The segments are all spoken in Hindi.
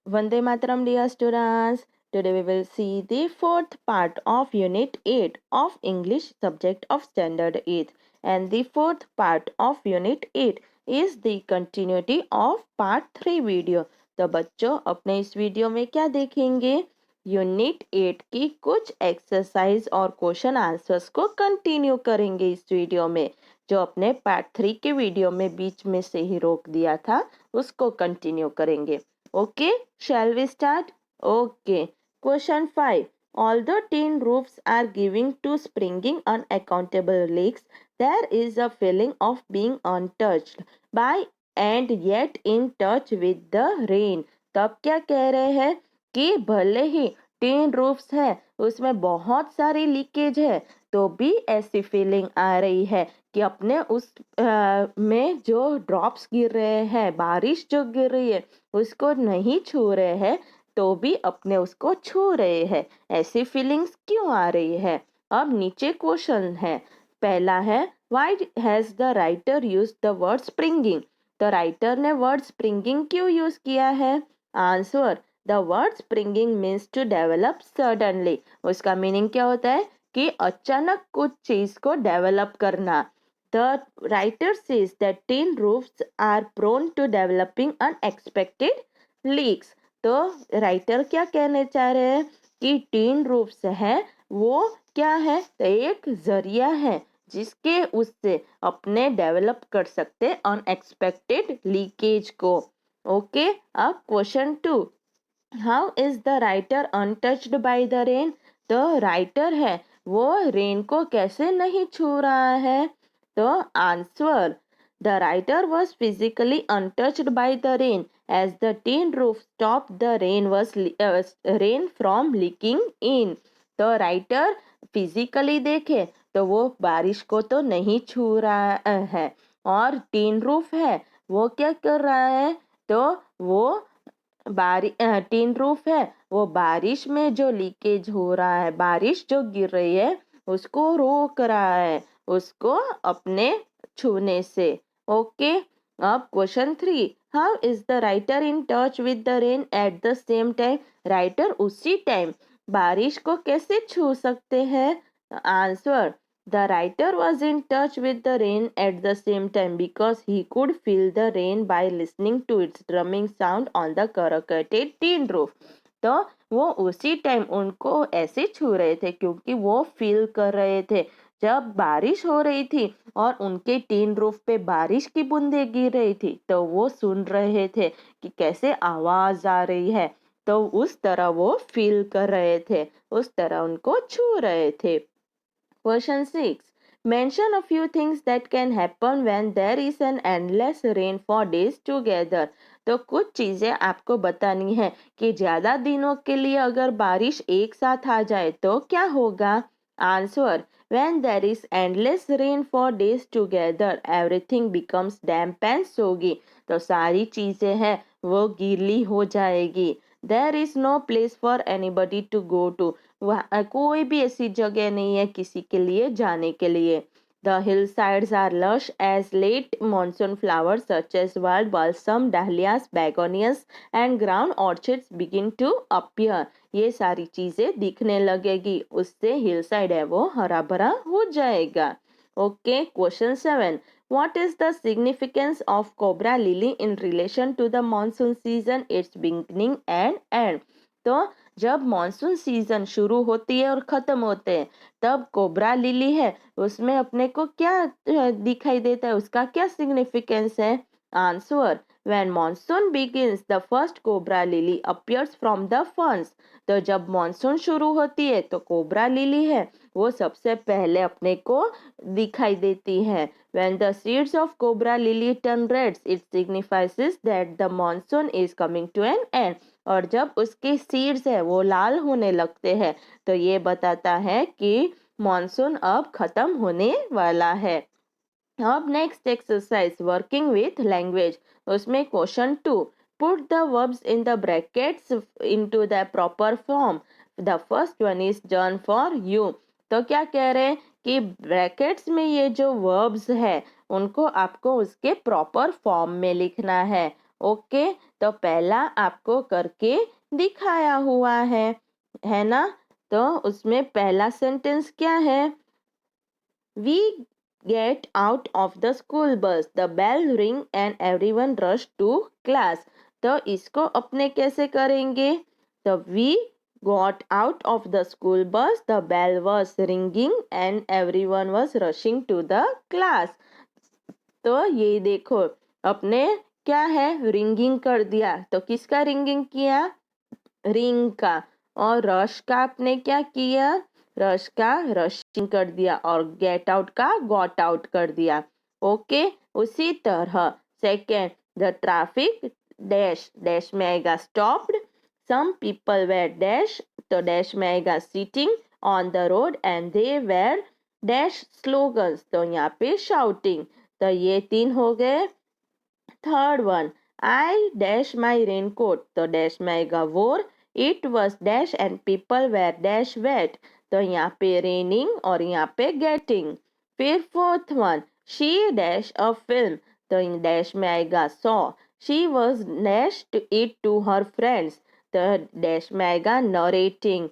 Vande Mataram, dear students. Today we will see the fourth part of Unit 8 of English subject of Standard 8. And the fourth part of Unit 8 is the continuity of Part 3 video. तो बच्चों अपने इस वीडियो में क्या देखेंगे? यूनिट 8 की कुछ एक्सरसाइज और क्वेश्चन आंसर्स को कंटिन्यू करेंगे इस वीडियो में। जो अपने पार्ट 3 के वीडियो में बीच में से ही रोक दिया था उसको कंटिन्यू करेंगे। Okay, shall we start? Okay. Question 5. Although tin roofs are giving to springing unaccountable leaks, there is a feeling of being untouched by and yet in touch with the rain. तब क्या कह रहे हैं कि भले ही टीन रूफ्स है उसमें बहुत सारी लीकेज है तो भी ऐसी फीलिंग आ रही है कि अपने उस में जो ड्रॉप्स गिर रहे हैं, बारिश जो गिर रही है उसको नहीं छू रहे हैं तो भी अपने उसको छू रहे हैं। ऐसी फीलिंग्स क्यों आ रही है? अब नीचे क्वेश्चन है। पहला है why has the writer use the word springing. तो राइटर ने वर्ड स्प्रिंगिंग क्यों यूज किया है? Answer the word springing means to develop suddenly. उसका मीनिंग क्या होता है कि अचानक कुछ चीज को डेवलप करना। The writer says that tin roofs are prone to developing unexpected leaks. तो राइटर क्या कहने चाह रहे हैं कि टीन रूफ्स है वो क्या है? तो एक जरिया है जिसके उससे अपने डेवलप कर सकते अनएक्सपेक्टेड लीकेज को। ओके, अब question 2। How is the writer untouched by the rain? तो राइटर है वो रेन को कैसे नहीं छू रहा है? तो answer the writer was physically untouched by the rain as the tin roof stopped the rain from leaking in. तो राइटर फिजिकली देखे तो वो बारिश को तो नहीं छू रहा है और टीन रूफ है वो क्या कर रहा है? तो वो टीन रूफ है वो बारिश में जो लीकेज हो रहा है, बारिश जो गिर रही है उसको रोक रहा है उसको अपने छूने से। ओके, अब question 3। How is the writer in touch with the rain at the same time? Writer उसी टाइम बारिश को कैसे छू सकते हैं? Answer the writer was in touch with the rain at the same time because he could feel the rain by listening to its drumming sound on the corrugated tin roof. तो वो उसी टाइम उनको ऐसे छू रहे थे क्योंकि वो फील कर रहे थे जब बारिश हो रही थी और उनके टीन रूफ पे बारिश की बूंदें गिर रही थी तो वो सुन रहे थे कि कैसे आवाज आ रही है। तो उस तरह वो फील कर रहे थे, उस तरह उनको छू रहे थे। Question 6. Mention a few things that can happen when there is an endless rain for days together. तो कुछ चीजें आपको बतानी है कि ज्यादा दिनों के लिए अगर बारिश एक साथ आ जाए तो क्या होगा? Answer when there is endless rain for days together everything becomes damp and soggy. तो सारी चीजें हैं वो गीली हो जाएगी। There is no place for anybody to go to. वहाँ कोई भी ऐसी जगह नहीं है किसी के लिए जाने के लिए। The hillsides are lush as late monsoon flowers such as wild balsam, dahlias, begonias and ground orchids begin to appear. ये सारी चीजें दिखने लगेगी उससे hillside है वो हरा भरा हो जाएगा। Okay, question 7. What is the significance of cobra lily in relation to the monsoon season, its beginning and end? तो जब मॉनसून सीजन शुरू होती है और खत्म होते हैं तब कोबरा लिली है उसमें अपने को क्या दिखाई देता है, उसका क्या सिग्निफिकेंस है? Answer when monsoon begins the first cobra lily appears from the ferns. तो जब मॉनसून शुरू होती है तो कोबरा लिली है वो सबसे पहले अपने को दिखाई देती है। When the seeds of cobra lily turn red it signifies that the monsoon is coming to an end. और जब उसके सीड्स है वो लाल होने लगते हैं तो ये बताता है कि मॉनसून अब खत्म होने वाला है। अब next exercise working with language, उसमें question 2। Put the verbs in the brackets into the proper form. The first one is done for you. तो क्या कह रहे हैं कि ब्रैकेट्स में ये जो वर्ब्स है उनको आपको उसके प्रॉपर फॉर्म में लिखना है। ओके, तो पहला आपको करके दिखाया हुआ है ना। तो उसमें पहला सेंटेंस क्या है? We get out of the school bus. The bell ring and everyone rush to class. तो इसको अपने कैसे करेंगे? तो we got out of the school bus. The bell was ringing and everyone was rushing to the class. तो ये देखो, अपने क्या है, रिंगिंग कर दिया। तो किसका रिंगिंग किया? रिंग का। और रश का आपने क्या किया? रश का रशिंग कर दिया। और गेट आउट का गॉट आउट कर दिया। ओके, उसी तरह second, the traffic dash dash में आएगा stopped. Some people were dash, तो डैश में आएगा sitting on the road and they were dash slogans, तो यहाँ पे शाउटिंग। तो ये 3 हो गए। Third one, I dash my raincoat, तो डैश में आएगा wore. It was dash and people were dash wet, तो यहाँ पे रेनिंग और यहाँ पे गेटिंग। फिर fourth one, she dash a film, तो इन डैश में आएगा saw. She was dash to it to her friends, तो डैश में आएगा narrating.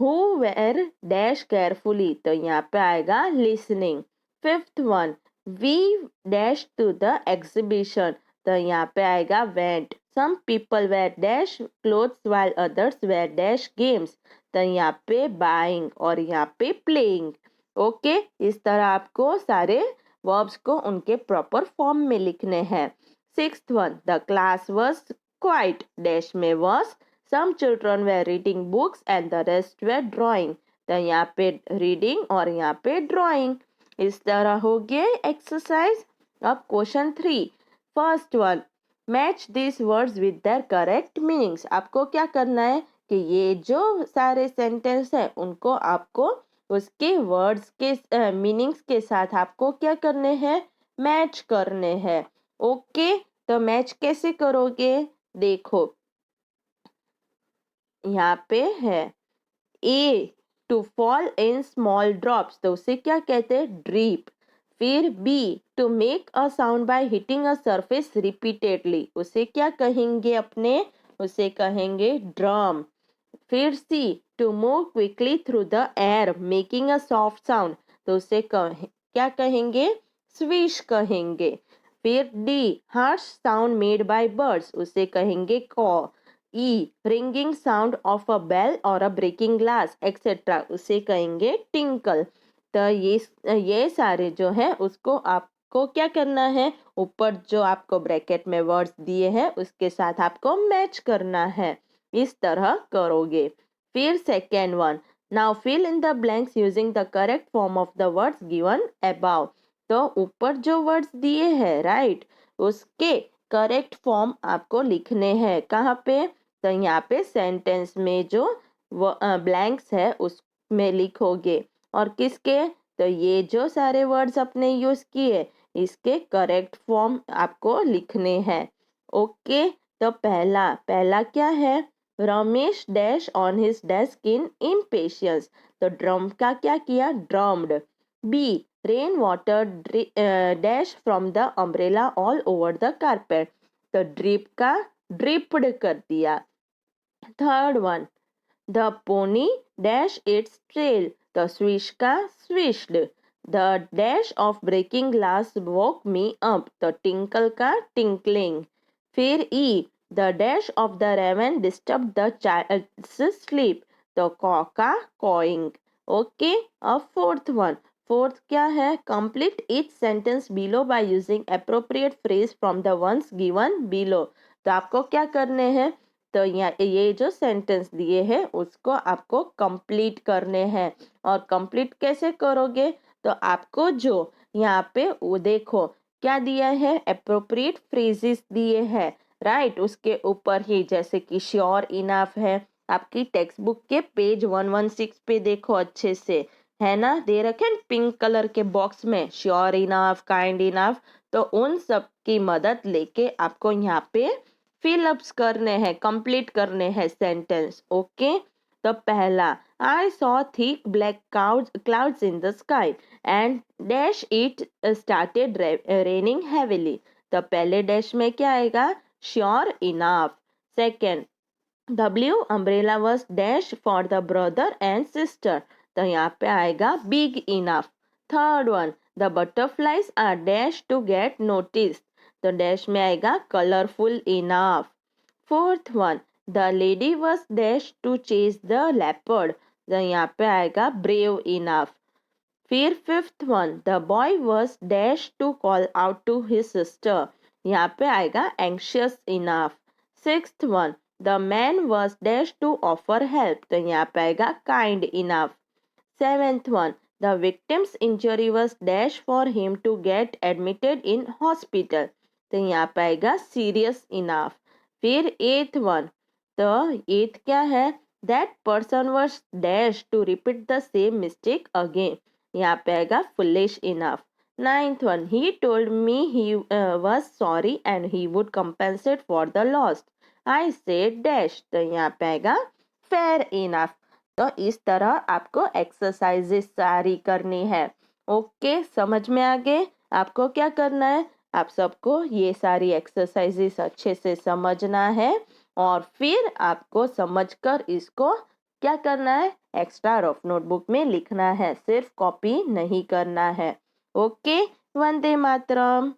Who were dash carefully, तो यहाँ पे आएगा listening. Fifth one, we dash to the exhibition, तो यहाँ पे आएगा went. Some people were dash clothes while others were dash games, तो यहाँ पे बाइंग और यहाँ पे प्लेइंग। ओके, इस तरह आपको सारे वर्ब्स को उनके प्रॉपर फॉर्म में लिखने हैं। Sixth one, the class was quite dash में was. Some children were reading books and the rest were drawing, तो यहाँ पे रीडिंग और यहाँ पे ड्राइंग। इस तरह हो गए एक्सरसाइज। अब question 3, first one, match this words with their correct meanings. आपको क्या करना है कि ये जो सारे सेंटेंस है उनको आपको उसके वर्ड्स के मीनिंग्स के साथ आपको क्या करने हैं? मैच करने हैं। ओके, तो मैच कैसे करोगे? देखो, यहाँ पे है A, to fall in small drops, तो उसे क्या कहते हैं? ड्रीप। फिर B, to make a sound by hitting a surface repeatedly, उसे क्या कहेंगे अपने? उसे कहेंगे ड्रम। फिर C, to move quickly through the air making a soft sound, तो उसे क्या कहेंगे? स्विश कहेंगे। फिर D, harsh sound made by birds, उसे कहेंगे caw. E, ringing sound of a bell और अ ब्रेकिंग ग्लास एक्सेट्रा, उसे कहेंगे टिंकल। तो ये सारे जो है उसको आपको क्या करना है? ऊपर जो आपको ब्रैकेट में वर्ड्स दिए हैं उसके साथ आपको मैच करना है। इस तरह करोगे। फिर second one, now fill in the blanks using the correct form of the words given above, तो ऊपर जो वर्ड्स दिए हैं राइट, उसके करेक्ट फॉर्म आपको लिखने हैं। कहाँ पे? तो यहाँ पे सेंटेंस में जो ब्लैंक्स है उसमें लिखोगे। और किसके? तो ये जो सारे वर्ड्स अपने यूज किए इसके करेक्ट फॉर्म आपको लिखने हैं। ओके, तो पहला पहला क्या है? Ramesh dash on his desk in impatience, तो ड्रम का क्या किया? Drummed. B, rain water dash from the umbrella all over the carpet, तो ड्रिप का ड्रिप्ड कर दिया। Third one, the pony dash its trail, the swish का swished. The dash of breaking glass woke me up, तो टिंकल का टिंकलिंग। फिर E, the dash of the raven disturb the child's sleep, तो कॉ का कॉइंग। ओके, अब फोर्थ वन, फोर्थ क्या है? Complete each sentence below by using appropriate phrase from the ones given below, तो आपको क्या करने हैं? तो ये जो सेंटेंस दिए हैं उसको आपको कंप्लीट करने हैं। और कंप्लीट कैसे करोगे? तो आपको जो यहाँ पे वो देखो क्या दिया है? अप्रोप्रिएट फ्रेजेस दिए हैं राइट, उसके ऊपर ही, जैसे कि श्योर इनफ है, आपकी टेक्स्ट बुक के पेज 116 पे देखो अच्छे से, है ना, दे रखे पिंक कलर के बॉक्स में श्योर इनफ, काइंड इनफ। तो उन सब की मदद लेके आपको यहाँ पे फिलअप्स करने हैं, कंप्लीट करने हैं सेंटेंस। ओके, तो पहला, I saw thick black clouds in the sky and dash it started raining heavily, तो पहले डैश में क्या आएगा? sure enough. Second, W umbrella was dash for the brother and sister. तो यहाँ पे आएगा big enough. Third one, the butterflies are dash to get noticed. तो dash में आएगा colorful enough. Fourth one, the lady was dash to chase the leopard. तो यहाँ पे आएगा brave enough. फिर fifth one, the boy was dash to call out to his sister. यहाँ पे आएगा anxious enough. Sixth one, the man was dash to offer help. तो यहाँ पे आएगा kind enough. Seventh one, the victim's injury was dash for him to get admitted in hospital. तो यहाँ पे आएगा सीरियस इनफ. फिर एथ वन, तो एथ क्या है, that person was dash to repeat the same mistake again. यहाँ पे आएगा foolish enough. Ninth one, he told me he was sorry and he would compensate for the lost. I said dash. तो यहाँ पे आएगा फेयर इनफ. तो इस तरह आपको एक्सरसाइजेस सारी करनी है. ओके, समझ में आ गए. आपको क्या करना है, आप सबको ये सारी एक्सरसाइजेस अच्छे से समझना है और फिर आपको समझकर इसको क्या करना है, एक्स्ट्रा रफ नोटबुक में लिखना है, सिर्फ कॉपी नहीं करना है. ओके, वंदे मातरम.